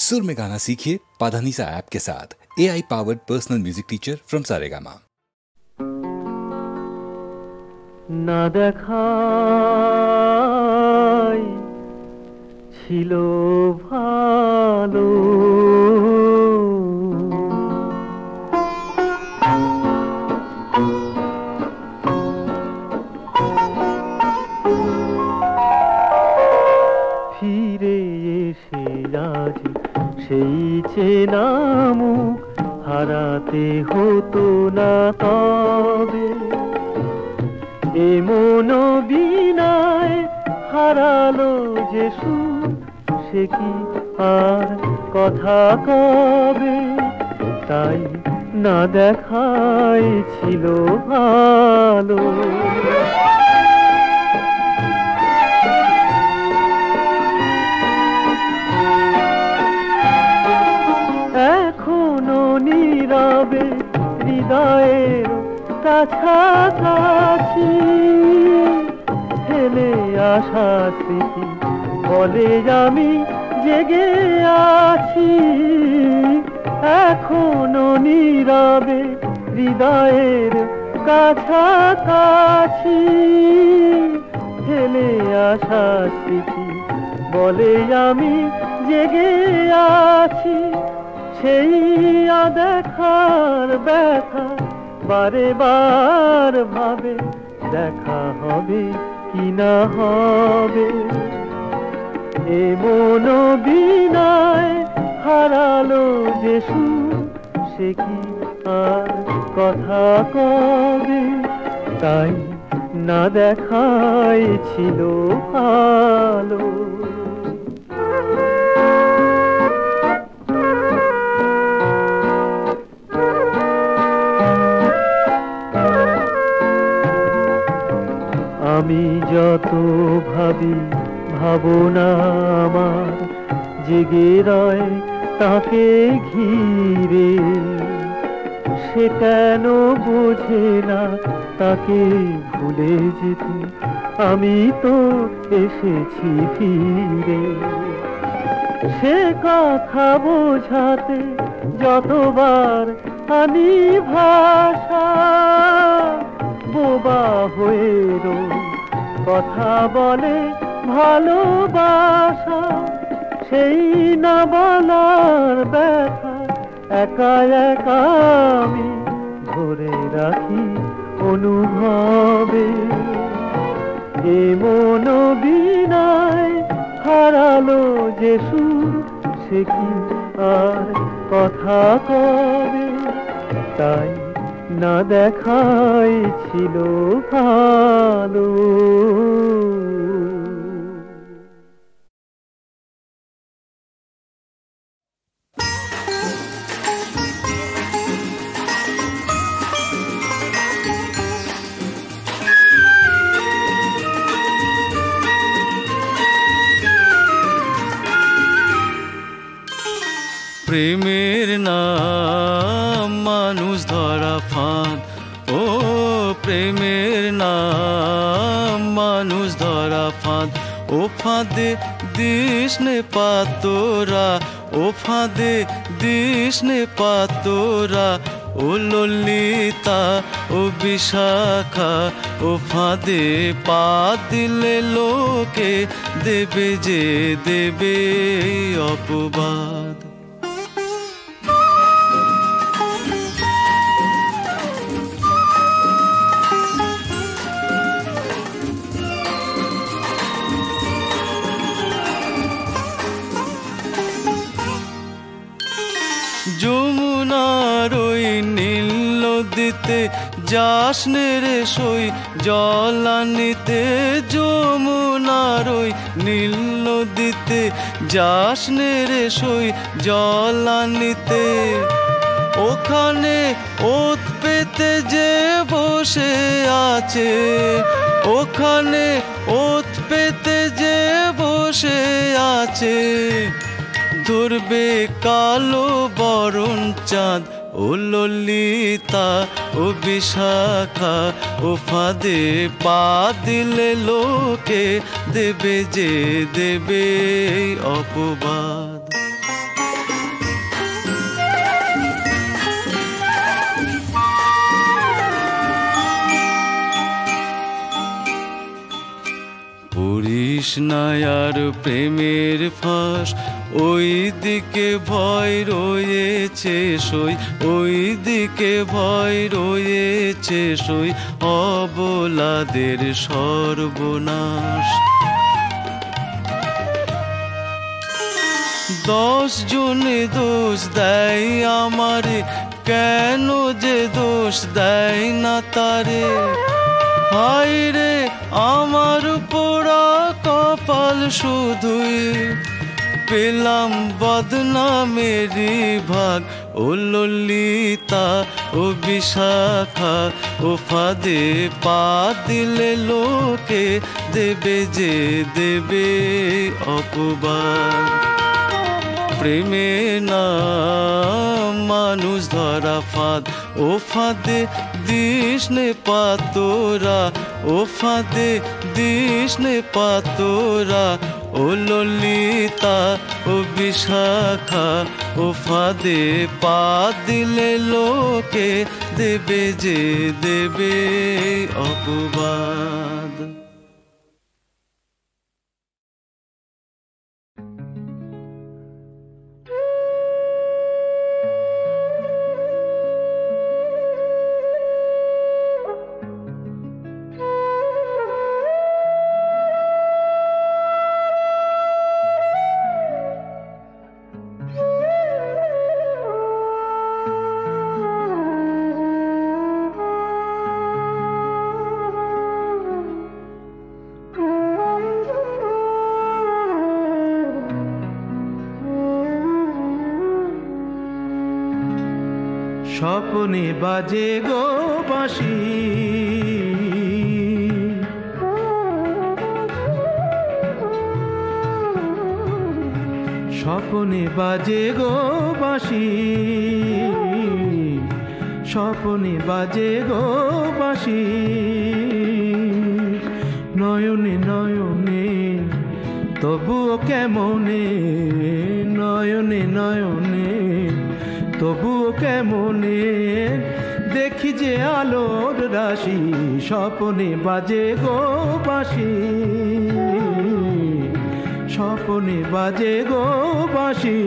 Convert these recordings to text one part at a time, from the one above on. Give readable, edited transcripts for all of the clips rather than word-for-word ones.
सुर में गाना सीखिए पाधानीसा ऐप के साथ। AI powered personal music teacher from Saregama. না দেখাই ছিল ভালো, ফিরে এসে আজ সেই চেনা মুখ হারাতে হতো না তবে। এমন বিনায় হারালো যে সুর, সে কি আর কথা কবে? তাই না দেখাই ছিল ভালো। এখনো নীরবে হৃদয়ের কাছাকাছি ফেলে আসা স্মৃতি বলে আমি জেগে আছি। এখনো নীরবে হৃদয়ের কাছাকাছি ফেলে আসা স্মৃতি বলে আমি জেগে আছি। সেই দেখার ব্যথা বারে বার ভাবে, দেখা হবে কি না হবে। এমন বিনায় হারালো যে সুর, সে কি আর কথা কবে? তাই না দেখাই ছিল ভালো। আমি যত ভাবি ভাবনা আমার জেগে রয় তাকে ঘিরে, সে কেন বোঝে না তাকে ভুলে যেতে আমি তো এসেছি ফিরে। সে কথা বোঝাতে যতবার আনি ভাষা, বোবা হয়ে কথা বলে ভালোবাসা। সেই না বলার ব্যথা একা একা আমি ধরে রাখি অনুভবে। এমন বিনায় হারালো যে সুর, সে কি আর কথা কবে? তাই না দেখাই ছিল ভালো। প্রেমের নাম মানুষ ধরা ফাঁদ, ও প্রেমের নাম মানুষ ধরা ফাঁদ। ও ফাঁদে দিস নে পাতোরা, ও ফাঁদে দিস নে পাতোরা। ও ললিতা ও বিশাখা, ও ফাঁদে পা দিলে লোকে দেবে যে দেবে অপবাদ। যমুনার ওই নীল নদীতে যাস রে সই জল আনিতে। যমুনার ওই নীল নদীতে যাস রে সই জল আনিতে। ওখানে ওত পেতে যে বসে আছে, ওখানে ওত পেতে যে বসে আছে। ধরবে কালো বরণ চাঁদ, ও ললিতা ও বিশাখা। ও ফাঁদে পা দিলে লোকে দেবে যে দেবে অপবাদ। তৃষ্ণায় আর প্রেমের ফাঁস, ওই দিকে ভয় রয়েছে সই, ওই দিকে ভয় রয়েছে সই, অবলাদের সর্বনাশ। 10 জনে দোষ দেয় আমারে, কেন যে দোষ দেয় না তারে? হায় রে আমার পোড়া কপাল, শুধুই পেলাম বদনামেরই ভাগ। ও ললিতা ও বিশাখা ও ফাঁদে পা দিলে লোকে দেবে যে দেবে অপবাদ। প্রেমে না মানুষ ধরা ফাঁদ, ও ফাঁদে দিস নে পাতোরা, ও ফাঁদে দিস নে পাতোরা। ও ললিতা ও বিশাখা ও ফাঁদে পা দিলে লোকে দেবে যে দেবে অপবাদ। স্বপনে বাজে গো বাঁশি, স্বপনে বাজে গো বাঁশি, স্বপনে বাজে গো বাঁশি। নয়নে নয়নে তবুও কেমনে, নয়নে নয়নে তবুও কেমনে দেখি যে আলোর রাশি। স্বপনে বাজে গো বাঁশি, স্বপনে বাজে গো বাঁশি।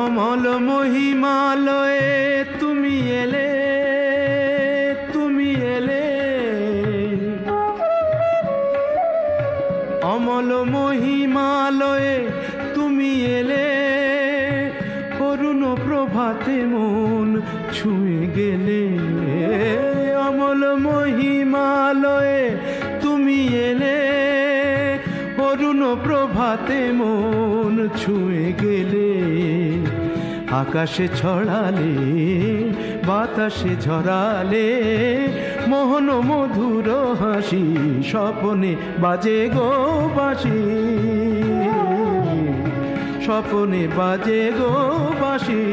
অমল মহিমালয়ে তুমি এলে, তুমি এলে, অমল মহিমালয়ে তুমি এলে। অরুণ প্রভাতে মন ছুঁয়ে গেলে, অমল মহিমালয়ে তুমি এলে। অরুণ প্রভাতে মন ছুঁয়ে গেলে। আকাশে ছড়ালে বাতাসে ঝরালে মোহন মধুর হাসি। স্বপনে বাজে গো বাঁশি, স্বপনে বাজে গো বাঁশি।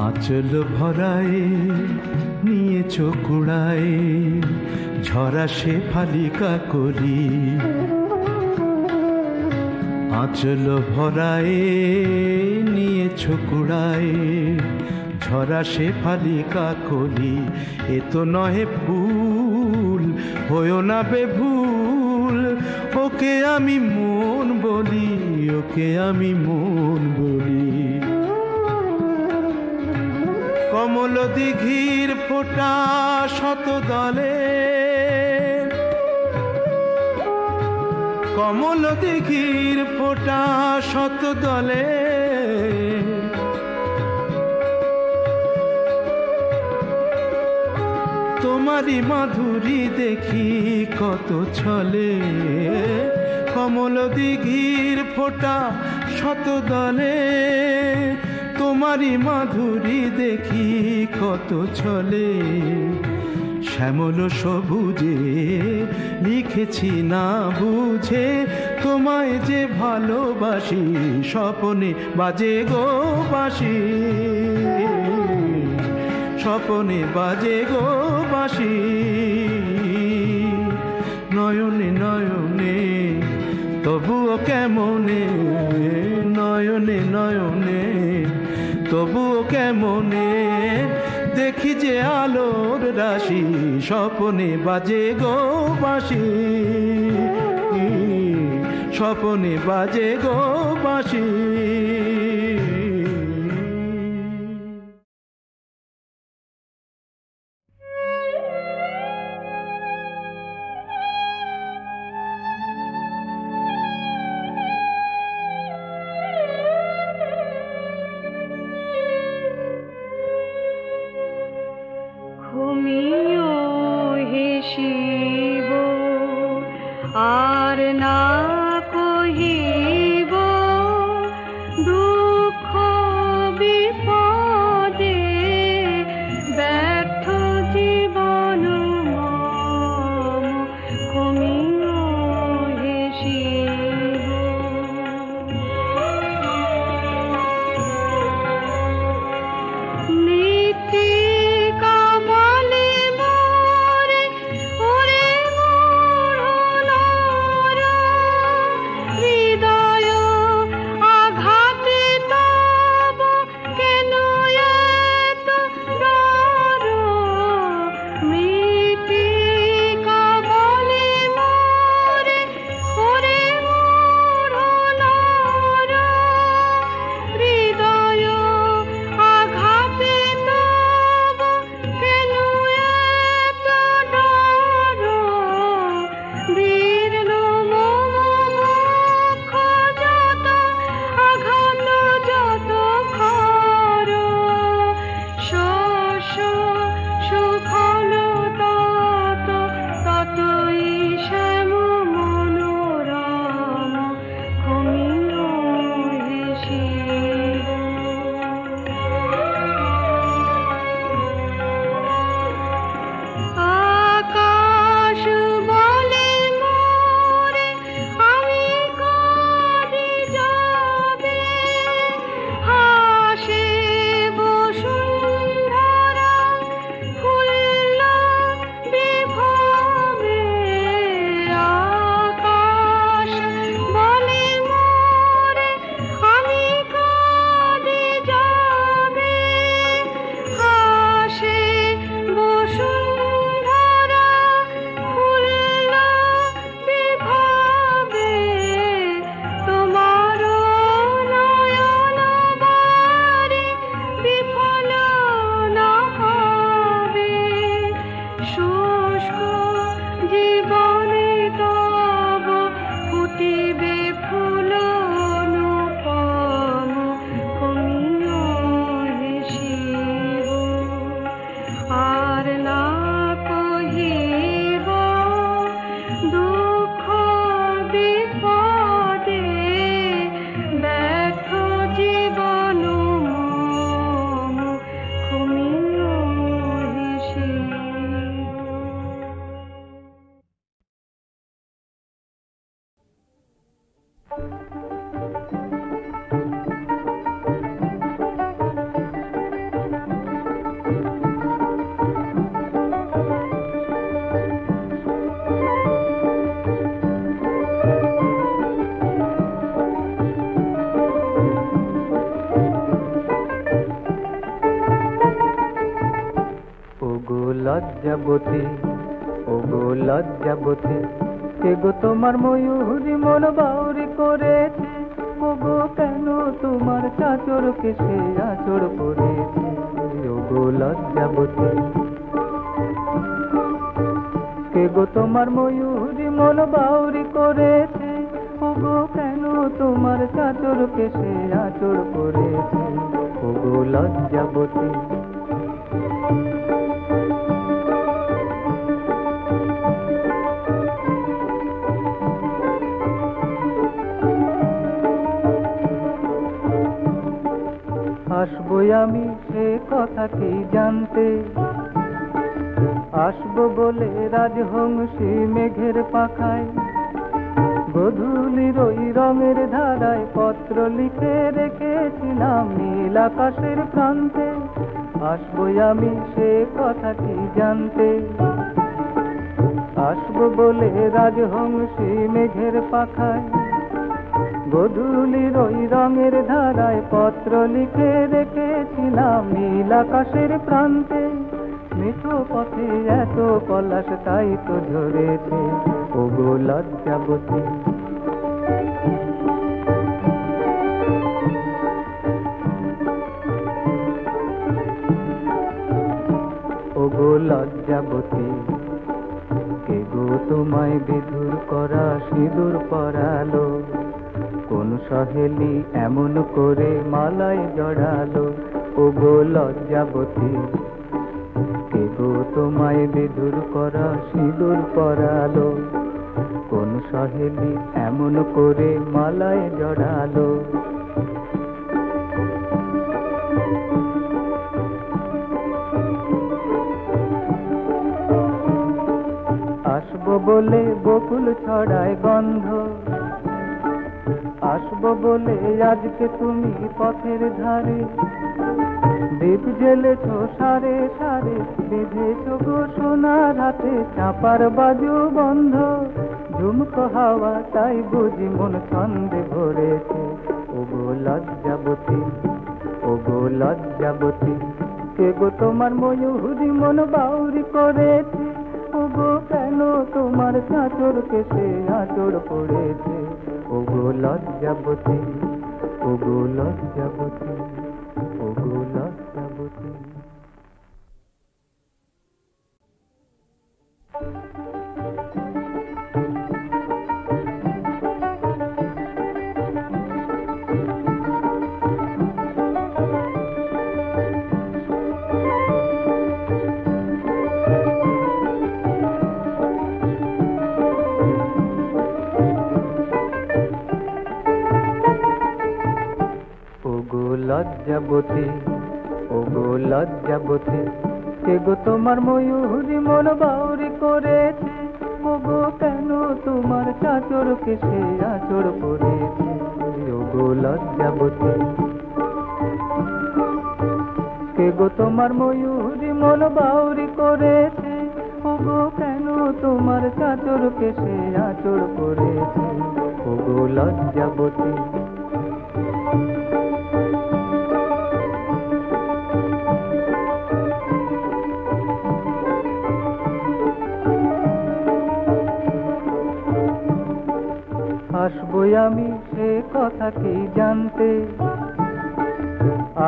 আঁচল ভরায় নিয়েছ কুড়ায় ঝরা সে ফালিকা করি। আঁচল ভরায় নিয়েছ কুড়ায় ঝরা সে ফালিকা করি। এ তো নহে ফুল হয়ো না বেভুল, ওকে আমি মন বলি, ওকে আমি মন বলি। কমল দিঘির ফোঁটা শত দলে, কমল দিঘির ফোঁটা শত দলে। তোমারই মাধুরী দেখি কত ছলে, কমল দিঘির ফোঁটা শত দলে, তোমারই মাধুরী দেখি কত ছলে। শ্যামল সবুজে লিখেছি না বুঝে, তোমায় যে ভালোবাসি, স্বপনে বাজে গো বাঁশি, স্বপনে বাজে গো বাঁশি। নয়নে নয়নে তবুও কেমনে, নয়নে নয়নে তবুও কেমনে, দেখি যে আলোর রাশি, স্বপনে বাজে গো বাঁশি, স্বপনে বাজে গো বাঁশি। আর না কহিব দুঃখ বিপদে, ব্যর্থ জীবন মম কমিও হেসিব। মৃত্তিকা বলে মোরে, ওরে মোর নর, হৃদয় আঘাতে তব কেন এত ডর। মৃত্তিকা বলে মোরে, ওরে মোর নর, হৃদয় আঘাতে তব কেন এত ডর। দীর্ণ মম মুখ যত আঘাত যত খর, শস্য সুফল তত ততই শ্যাম মনোরম কমিও হেসিব। আকাশ বলে মোরে, আমি কাঁদি যাবে, হাসে বসুন্ধরা ফুল্ল বিভবে। আকাশ বলে মোরে, আমি কাঁদি যাবে, হাসে বসুন্ধরা ফুল্ল বিভবে। তোমার নয়ন বারি বিফল না হবে, শুষ্ক জীবনে তব ফুটিবে ফুল অনুপম কমিও হেসিব। আর না কহিব দুঃখ বিপদে, ব্যর্থ জীবন মম কমিও হেসিব। ওগো লজ্জাবতী, ওগো লজ্জাবতী, কে গো তোমার ময়ূরী মন বাউরি করেছে। ওগো কেন তোমার চাচরকে সে আচর পড়েছে। ওগো লজ্জাবতী, কে গো তোমার ময়ূরী মন বাউরি করেছে। ওগো কেন তোমার চাচরকে সে আচর পড়েছে। ওগো লজ্জাবতী, কথা কি জানতে? আসবো বলে রাজহংসী মেঘের পাখায়, গধূলির ওই রঙের ধারায় পত্র লিখে রেখেছিলাম নীল আকাশের প্রান্তে। আসবো আমি সে কথা কি জানতে? আসবো বলে রাজহংসী মেঘের পাখায়, গধূলির ওই রঙের ধারায় পত্র লিখে রেখেছিলাম নীল আকাশের প্রান্তে। মিঠো পথে এত পলাশ তাই তো ঝরেছে ওগো লজ্জাবতী। ওগো লজ্জাবতী, কে গো তোমায় বিধুর করা সিঁদুর পরালো? কোন সহেলি এমন করে মালায় জড়ালো? ওগো লজ্জাবতী, কে গো তোমায় বিধুর করা সিঁদুর পরালো? কোন সহেলি এমন করে মালায় জড়ালো? আসবো বলে বকুল ছড়ায় গন্ধ, আসবো বলে আজকে তুমি পথের ধারে, দীপ জ্বেলেছ সারে সারে, বেঁধেছ গো সোনার হাতে চাপার বাজু বন্ধ। ঝুমকো হাওয়া তাই বুঝি মন ছন্দে ভরেছে ওগো লজ্জাবতী, ওগো লজ্জাবতী। কে গো তোমার ময়ূরী মন বাউরি করেছে? ওগো কেন তোমার চাঁচর কেশে আঁচড় পড়েছে? ওগো লজ্জাবতী, ওগো লজ্জাবতী, ওগো লজ্জাবতী। লজ্জাবতী, ওগো লজ্জাবতী, কে গো তোমার ময়ূরী মন বাউরি করেছে? ওগো কেন তোমার চাঁচর কেশে আঁচড় পড়েছে? ওগো লজ্জাবতী, কে গো তোমার ময়ূরী মন বাউরি করেছে? ওগো কেন তোমার চাঁচর কেশে আঁচড় পড়েছে? ওগো লজ্জাবতী। আসবো আমি সে কথা কি জানতে?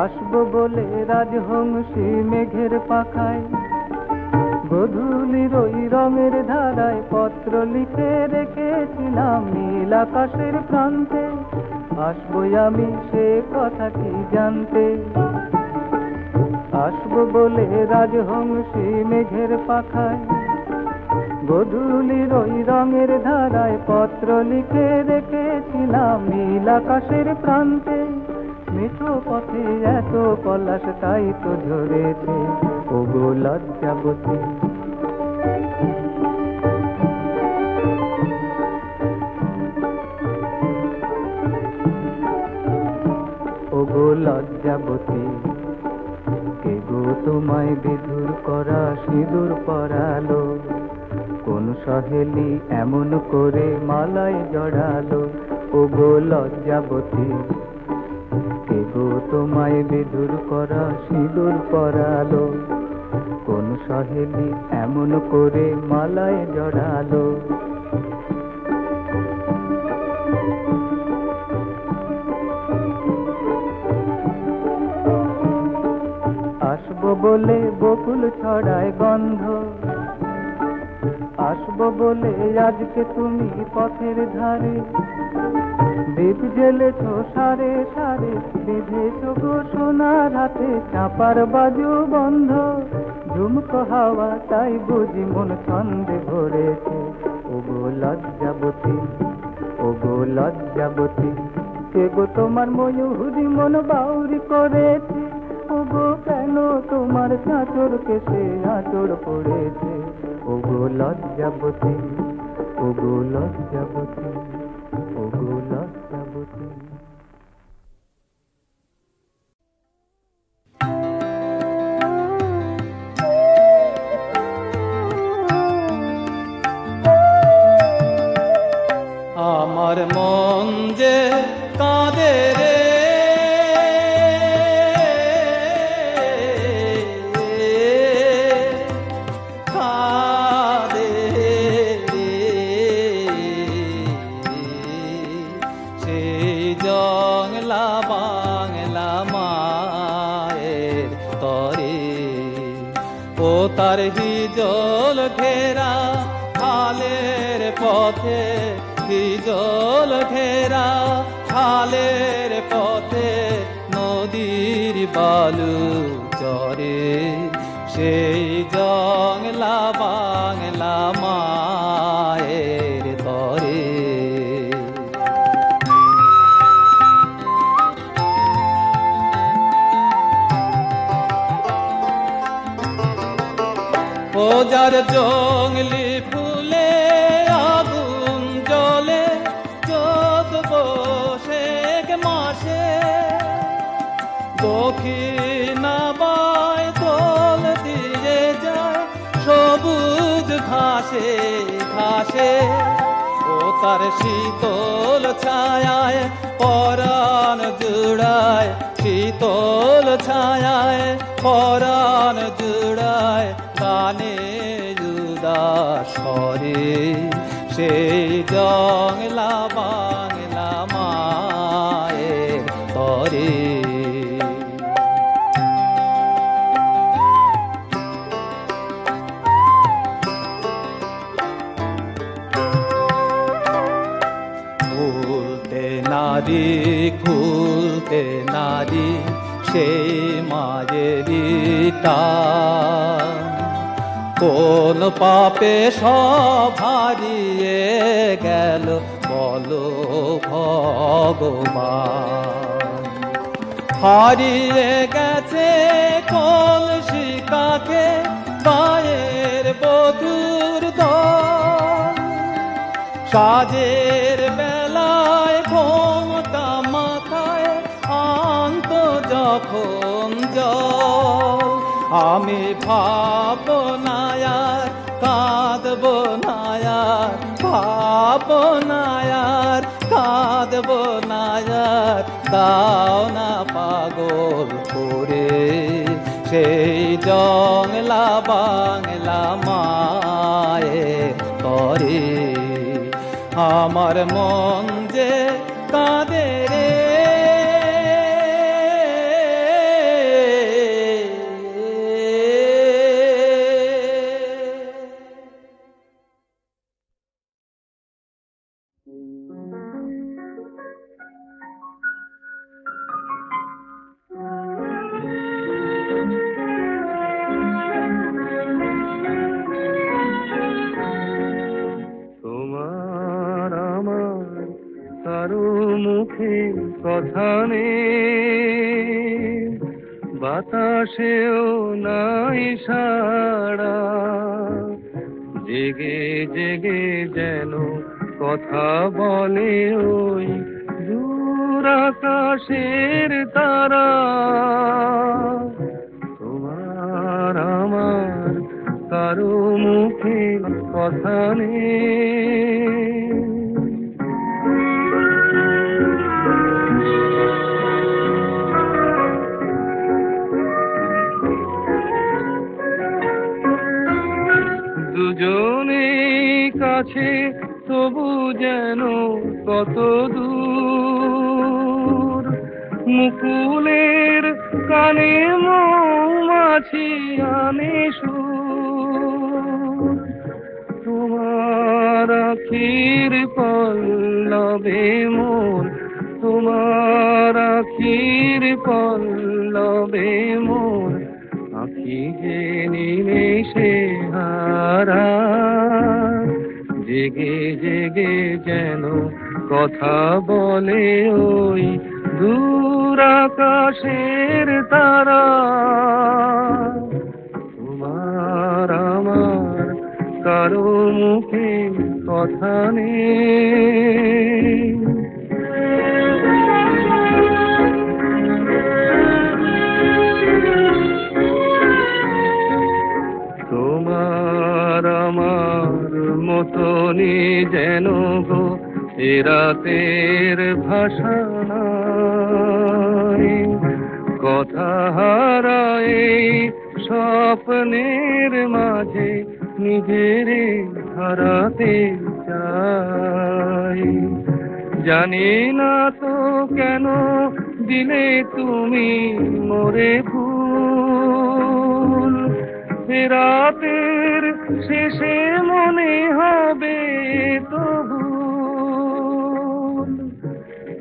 আসবো বলে রাজহংসী মেঘের পাখায়, গধূলির ওই রঙের ধারায় পত্র লিখে রেখেছিলাম নীল আকাশের প্রান্তে। আসবো আমি সে কথা কি জানতে? আসবো বলে রাজহংসী মেঘের পাখায়, গধূলির ওই রঙের ধারায় পত্র লিখে রেখেছিলাম নীল আকাশের প্রান্তে। মিঠো পথে এত পলাশ তাই তো ঝরেছে ওগো লজ্জাবতী। ওগো লজ্জাবতী, কে গো তোমায় বিধুর করা সিঁদুর পরালো? কোন সহেলি এমন করে মালায় জড়ালো? ওগো লজ্জাবতী, কে গো তোমায় বিধুর করা সিঁদুর পরালো? কোন সহেলি এমন করে মালায় জড়ালো? আসবো বলে বকুল ছড়ায় গন্ধ, আসবো বলে আজকে তুমি পথের ধারে, দীপ জ্বেলেছ সারে সারে, বেঁধেছ গো সোনার হাতে চাপার বাজু বন্ধ। ঝুমকো হাওয়া তাই বুঝি মন ছন্দে ভরেছে ওগো লজ্জাবতী, ওগো লজ্জাবতী। কে গো তোমার ময়ূরী মন বাউরি করেছে? ওগো কেন কেন তোমার চাঁচর কেসে আঁচড় পড়েছে? ওগো লজ্জাবতী, ওগো লজ্জাবতী, ওগো লজ্জাবতী। আমার মন যে কাঁদে রে, কাঁদে রে, সেই জংলা বাংলা মায়ের তরে, ও তার হিজল ঘেরা খালের পথে, হিজল ঘেরা খালের পথে, নদীর বালু চরে, সেই জংলা বাংলা মায়ের তরে। ও যার জংলি ফুলে আগুন জ্বলে চোদ্দ বৈশাখ মাসে, দক্ষিণাবায় দোল দিয়ে যায় সবুজ ঘাসে ঘাসে, ও তার শীতল ছায়ায় পরাণ জুড়ায়, শীতল ছায়ায় পরাণ জুড়ায়, গানে উদাস স্বরে, সেই জংলা বাংলা মায়ের তরে। খুলতে নারী, খুলতে নারী, সেই মায়েরই টান, কোন পাপে সব হারিয়ে গেল বলো ভগবান। হারিয়ে গেছে কলসি কাকে গায়ের বধূর দল, কাজের বেলায় ঘোমটা মাথায় আনত যখন জল, আমি ভাববো না আর, কাঁদবো না আর, ভাববো না আর, কাঁদবো না আর, দাও না পাগল করে, সেই জংলা বাংলা মায়ের তরে। আমার মন যে কাঁদে রে, কথা নেই, বাতাসেও নাই সাড়া, জেগে জেগে যেন কথা বলে ওই দূর আকাশের তারা। তোমার আমার কারো মুখে কথা নেই, দুজনে কাছে তবু যেন কত দূর, মুকুলের কানে মৌমাছি আনে সুর। তোমার আখির পল্লবে মোর, তোমার আখির পল্লবে মোর, আখি যে নিমেষে হারা, জেগে জেগে যেন কথা বলে ওই দূর আকাশের তারা, তোমার আমার কারো মুখে কথা নেই। তোমার আমার মতনই যেন গো এ রাতের ভাষা নাই, কথা হারায় স্বপ্নের মাঝে নিজের হারাতে চাই। জানি না তো কেন দিলে তুমি মোরে ভুল, রাতের শেষে মনে হবে তবু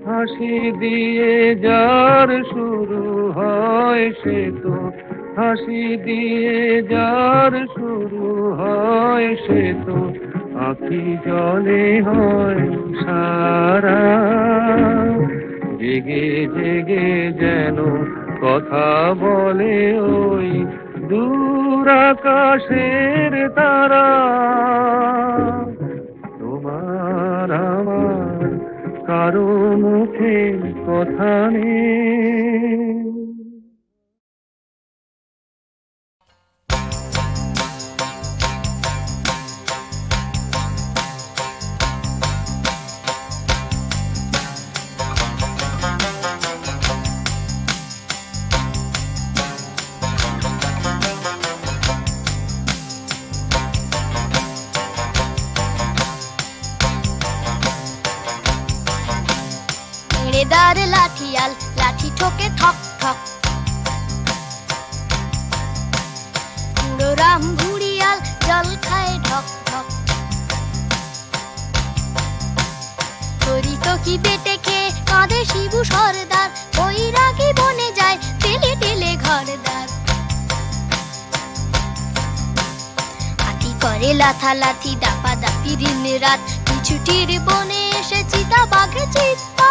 হাসি দিয়ে যার শুরু হয় সে তো, হাসি দিয়ে যার শুরু হয় সে তো আঁখি জলে হয় সারা। জেগে জেগে যেন কথা বলে ওই দূর আকাশের তারা, তোমার আমার কারো মুখে কথা নেই। দার লাঠিয়াল লাঠি ঠোকে ঠক ঠক, রাম ভুড়িয়াল জল খায় ঢক ঢক। তরি তো কি বেটে খেয়ে কাঁদে শিবু সরদার, বৈরাগী বনে যায় টেলে টেলে ঘরদার। হাতি করে লাথালাথি দাপা দাপি দিন রাত, ছুটির বনে এসে চিতা বাঘে চিত্তা।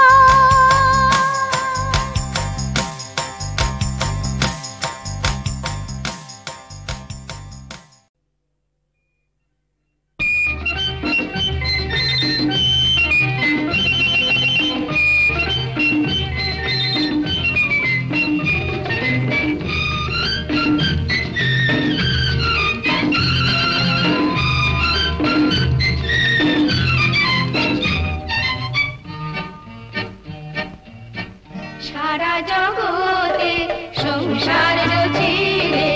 সারা জগতে সংসার রচিলে,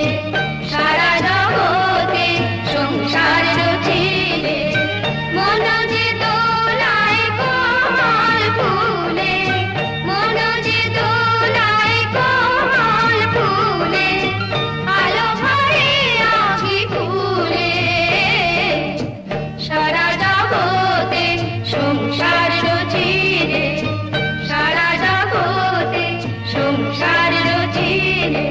সারা জগতে সংসার রচিলে, মন যে দোলায় কোমল ফুলে, মন যে দোলায় কোমল ফুলে, আলো ভরে আঁখি ফুলে। সারা জগতে সংসার রচিলে, সারা জগতে সংসার রচিলে।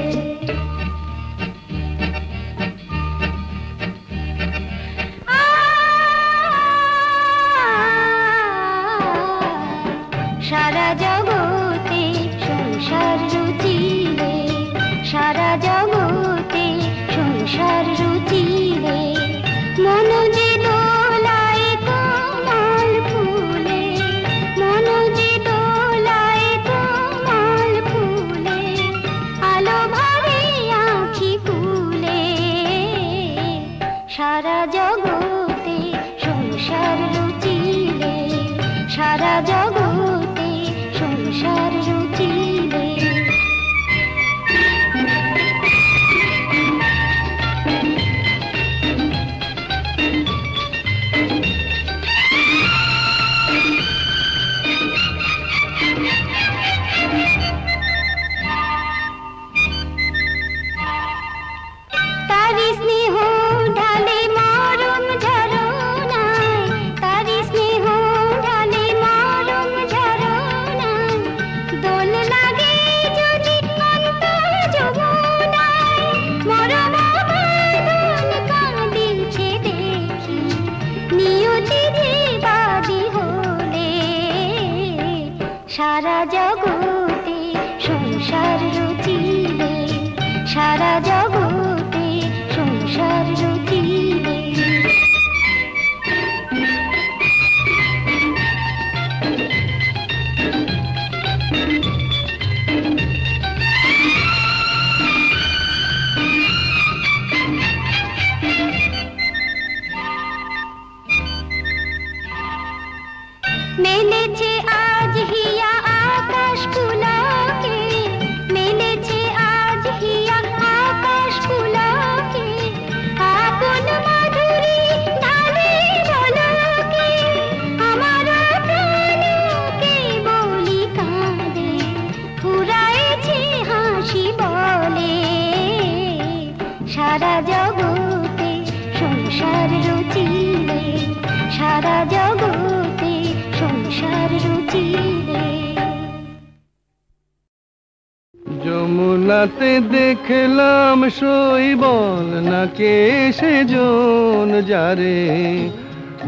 সারা জগতে সংসার রচিলে, সারা জগতে সংসার রচিলে, মন যে দোলায় কোমল ফুলে, মন যে দোলায় কোমল ফুলে, আলো ভরে আঁখি ফুলে। সারা জগতে সংসার রচিলে, সারা জগতে সংসার রচিলে। তারি স্নেহ ঢালে মরম ঝরনায়, তারি স্নেহ ঢালে মরম ঝরনায়, রচিলে সারা জগতে সংসার রচিলে মেলেছে আজ হিয়া আকাশ পুলকে মেলেছে আজ হিয়া আকাশ পুলকে আপন মাধুরী ঢালে ঝলকে আমার প্রাণকে বলি কাঁদে ফুরায়েছে হাসি বলে সারা জগতে সংসার রচিলে সারা জগতে সংসার রচিলে যমুনাতে দেখলাম শৈবল নাকে সেজন যারে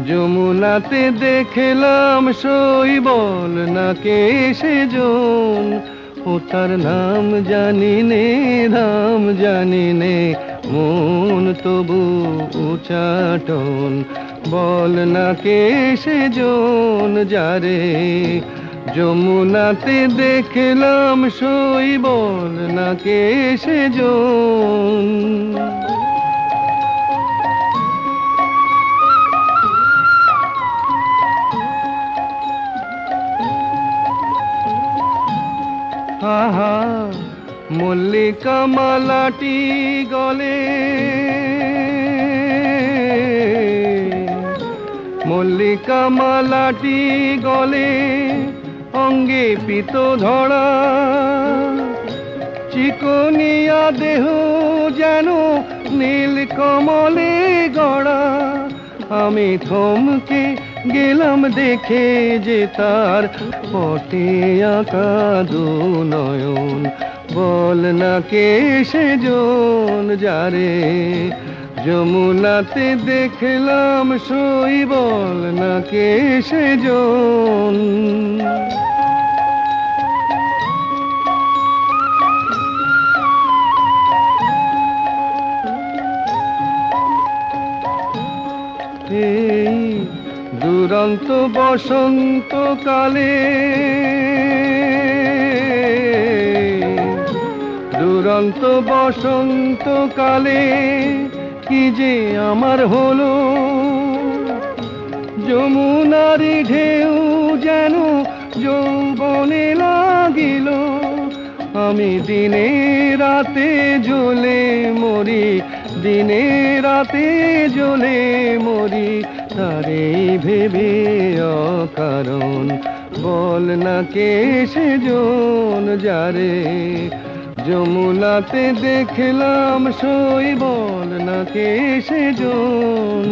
যমুনাতে দেখলাম শৈবল নাকে সেজন ও তার নাম জানি নে ধাম জানি নে মন তবু উচাটন বল নাকে সেজন যারে যমুনাতে দেখলাম শৈবল নাকে সেজন আহা মল্লিকা মালাটি গলে মল্লিকা মালাটি গলে অঙ্গে পিত ধরা চিকনিয়া দেহ যেন নীল কমলে গড়া আমি থমকে গেলাম দেখে যে তার পটে আঁকা দু নয়ন বল না কে সেজন যারে যমুনাতে দেখলাম শৈবল না কে সেজন এই দুরন্ত বসন্তকালে দুরন্ত বসন্তকালে কি যে আমার হলো যমুনারি ঢেউ যেন যৌবনে লাগিল আমি দিনে রাতে জ্বলে মরি দিনে রাতে জ্বলে মরি তারে ভেবে অকারণ বল না কে সেজন যারে যমুনাতে দেখলাম শৈবল না কে সেজন